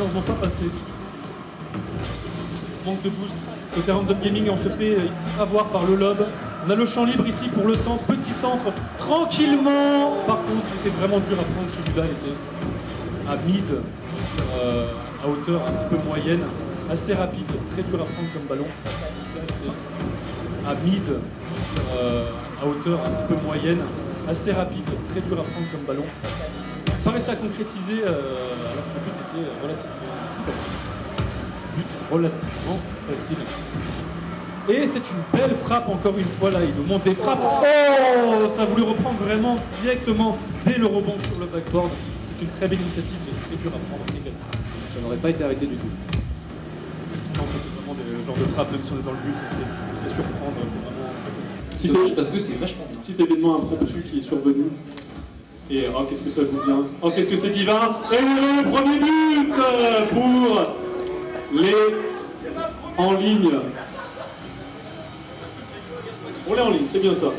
malheureusement pas passé. Manque de boost. Côté Random Gaming, on se fait ici avoir par le lob. On a le champ libre ici pour le centre, petit centre, tranquillement. Par contre, c'est vraiment dur à prendre. Celui-là était à mid, à hauteur un petit peu moyenne, assez rapide, très dur à prendre comme ballon. À mid, à hauteur un petit peu moyenne, assez rapide, très dur à prendre comme ballon. Ça paraissait à concrétiser alors que le but était relativement facile. Et c'est une belle frappe encore une fois là, il nous monte des frappes. Oh, ça a voulu reprendre vraiment directement dès le rebond sur le backboard. C'est une très belle initiative, mais très dur à prendre également. Ça n'aurait pas été arrêté du tout. Je pense que c'est vraiment des genres de frappes, même si on est dans le but, c'est surprendre, c'est vraiment... C'est dommage parce que c'est vachement bien. Petit événement impromptu qui est survenu. Et oh, qu'est-ce que ça joue bien. Oh, qu'est-ce que c'est divin. Et le premier but pour les en ligne. Pour les en ligne, c'est bien ça.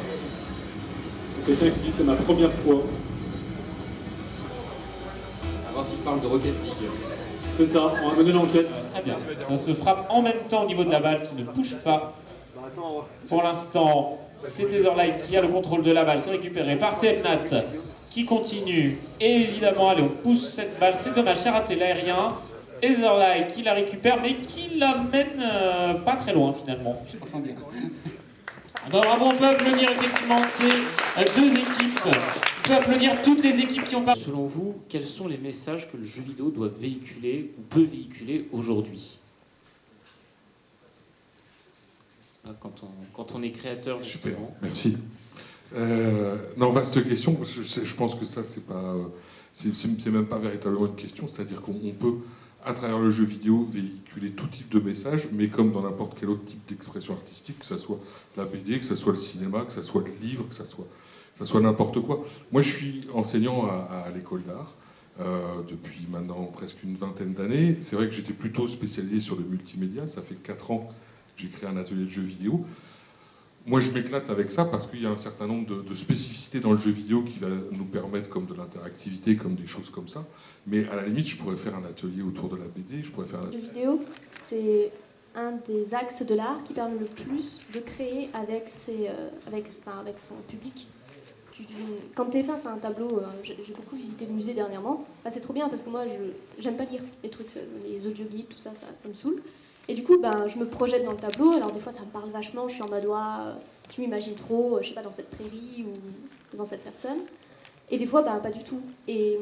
Quelqu'un qui dit c'est ma première fois. Alors s'il parle de Rocket League. C'est ça, on va mener l'enquête. Très bien. On se frappe en même temps au niveau de la balle qui ne bouge pas. Pour l'instant, c'est Etherlight qui a le contrôle de la balle. C'est récupéré par Tefnat qui continue. Et évidemment, allez, on pousse cette balle. C'est dommage, c'est raté l'aérien. Etherlight qui la récupère, mais qui l'amène pas très loin finalement. Bravo, on peut applaudir effectivement ces deux équipes. On peut applaudir toutes les équipes qui ont pas. Selon vous, quels sont les messages que le jeu vidéo doit véhiculer ou peut véhiculer aujourd'hui? Quand on est créateur, Super, justement. merci. Non, vaste question, parce que je pense que ça, c'est pas, c'est même pas véritablement une question, c'est-à-dire qu'on peut, à travers le jeu vidéo, véhiculer tout type de message, mais comme dans n'importe quel autre type d'expression artistique, que ce soit la BD, que ce soit le cinéma, que ce soit le livre, que ça soit n'importe quoi. Moi, je suis enseignant à l'école d'art depuis maintenant presque une vingtaine d'années. C'est vrai que j'étais plutôt spécialisé sur le multimédia, ça fait 4 ans que j'ai créé un atelier de jeux vidéo. Moi, je m'éclate avec ça parce qu'il y a un certain nombre de spécificités dans le jeu vidéo qui va nous permettre, comme de l'interactivité, comme des choses comme ça. Mais à la limite, je pourrais faire un atelier autour de la BD, je pourrais faire... Le jeu vidéo, c'est un des axes de l'art qui permet le plus de créer avec son public. Quand tu es face à un tableau, j'ai beaucoup visité le musée dernièrement, c'est trop bien parce que moi, j'aime pas lire les trucs, les audio guides, tout ça, ça me saoule. Et du coup, je me projette dans le tableau, alors des fois ça me parle vachement, je suis en mode, je m'imagine trop, je sais pas, dans cette prairie ou devant cette personne. Et des fois, pas du tout. Et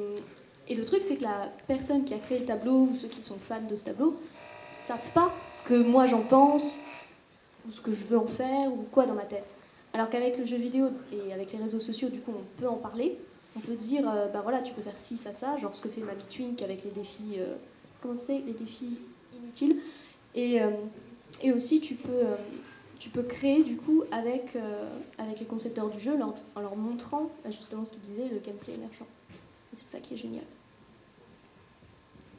le truc, c'est que la personne qui a créé le tableau, ou ceux qui sont fans de ce tableau, savent pas ce que moi j'en pense, ou ce que je veux en faire, ou quoi dans ma tête. Alors qu'avec le jeu vidéo et avec les réseaux sociaux, du coup, on peut en parler. On peut dire, voilà, tu peux faire ci, ça, genre ce que fait Mamie Twink avec les défis, les défis inutiles. Et aussi, tu peux créer du coup avec les concepteurs du jeu en leur montrant justement ce qu'ils disaient, le gameplay émergent. C'est ça qui est génial.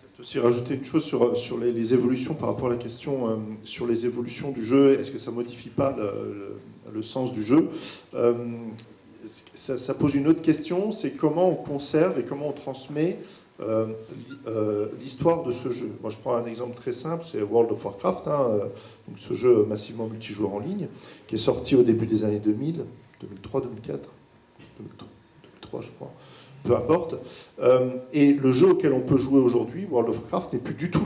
Peut-être aussi rajouter une chose sur les évolutions par rapport à la question sur les évolutions du jeu. Est-ce que ça modifie pas le sens du jeu? Ça pose une autre question, c'est comment on conserve et comment on transmet l'histoire de ce jeu. Moi je prends un exemple très simple, c'est World of Warcraft, donc ce jeu massivement multijoueur en ligne, qui est sorti au début des années 2000, 2003, 2004, 2003 je crois, peu importe, et le jeu auquel on peut jouer aujourd'hui, World of Warcraft, n'est plus du tout.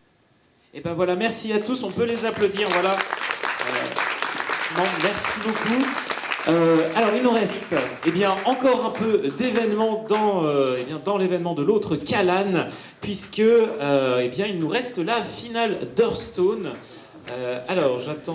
Et ben voilà, merci à tous, on peut les applaudir, voilà. Merci beaucoup. Alors il nous reste encore un peu d'événements dans l'événement de l'autre Kalan, puisque il nous reste la finale d'Hearthstone. Alors j'attends.